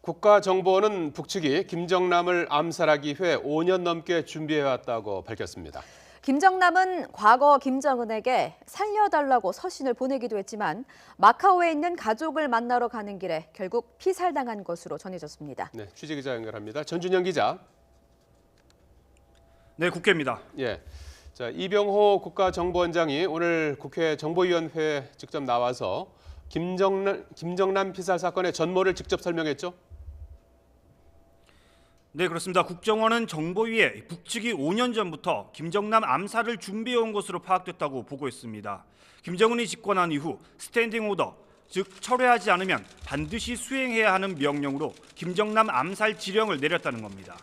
국가정보원은 북측이 김정남을 암살하기 위해 5년 넘게 준비해왔다고 밝혔습니다. 김정남은 과거 김정은에게 살려달라고 서신을 보내기도 했지만 마카오에 있는 가족을 만나러 가는 길에 결국 피살당한 것으로 전해졌습니다. 네, 취재기자 연결합니다. 전준영 기자. 네, 국회입니다. 예. 자, 이병호 국가정보원장이 오늘 국회 정보위원회에 직접 나와서 김정남 피살 사건의 전모를 직접 설명했죠? 네, 그렇습니다. 국정원은 정보위에 북측이 5년 전부터 김정남 암살을 준비해온 것으로 파악됐다고 보고했습니다. 김정은이 집권한 이후 스탠딩 오더, 즉 철회하지 않으면 반드시 수행해야 하는 명령으로 김정남 암살 지령을 내렸다는 겁니다.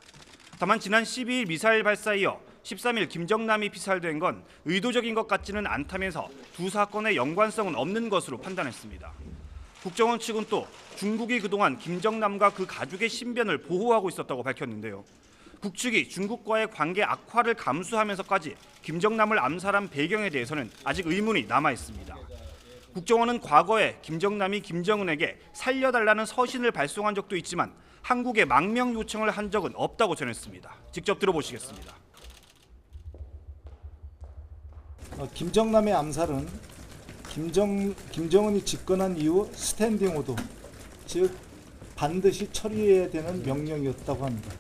다만 지난 12일 미사일 발사에 이어 13일 김정남이 피살된 건 의도적인 것 같지는 않다면서 두 사건의 연관성은 없는 것으로 판단했습니다. 국정원 측은 또 중국이 그동안 김정남과 그 가족의 신변을 보호하고 있었다고 밝혔는데요. 북측이 중국과의 관계 악화를 감수하면서까지 김정남을 암살한 배경에 대해서는 아직 의문이 남아 있습니다. 국정원은 과거에 김정남이 김정은에게 살려달라는 서신을 발송한 적도 있지만 한국에 망명 요청을 한 적은 없다고 전했습니다. 직접 들어보시겠습니다. 김정남의 암살은 김정은이 집권한 이후 스탠딩 오더, 즉 반드시 처리해야 되는 명령이었다고 합니다.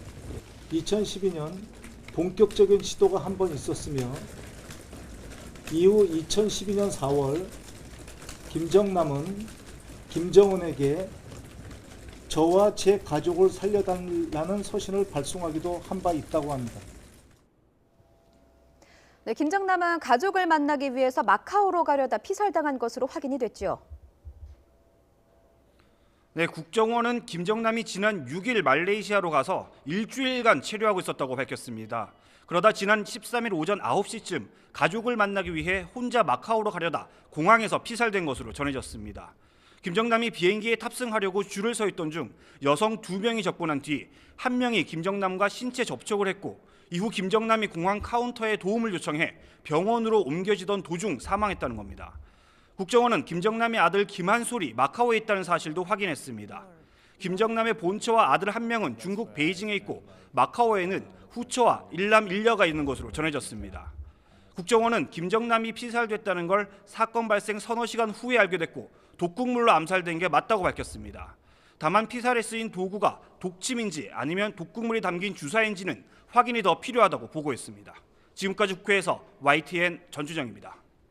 2012년 본격적인 시도가 한 번 있었으며 이후 2012년 4월 김정남은 김정은에게 저와 제 가족을 살려달라는 서신을 발송하기도 한 바 있다고 합니다. 네, 김정남은 가족을 만나기 위해서 마카오로 가려다 피살당한 것으로 확인이 됐죠. 네, 국정원은 김정남이 지난 6일 말레이시아로 가서 일주일간 체류하고 있었다고 밝혔습니다. 그러다 지난 13일 오전 9시쯤 가족을 만나기 위해 혼자 마카오로 가려다 공항에서 피살된 것으로 전해졌습니다. 김정남이 비행기에 탑승하려고 줄을 서 있던 중 여성 2명이 접근한 뒤 한 명이 김정남과 신체 접촉을 했고 이후 김정남이 공항 카운터에 도움을 요청해 병원으로 옮겨지던 도중 사망했다는 겁니다. 국정원은 김정남의 아들 김한솔이 마카오에 있다는 사실도 확인했습니다. 김정남의 본처와 아들 한 명은 중국 베이징에 있고 마카오에는 후처와 일남 일녀가 있는 것으로 전해졌습니다. 국정원은 김정남이 피살됐다는 걸 사건 발생 서너 시간 후에 알게 됐고 독극물로 암살된 게 맞다고 밝혔습니다. 다만 피살에 쓰인 도구가 독침인지 아니면 독극물이 담긴 주사인지는 확인이 더 필요하다고 보고했습니다. 지금까지 국회에서 YTN 전주정입니다.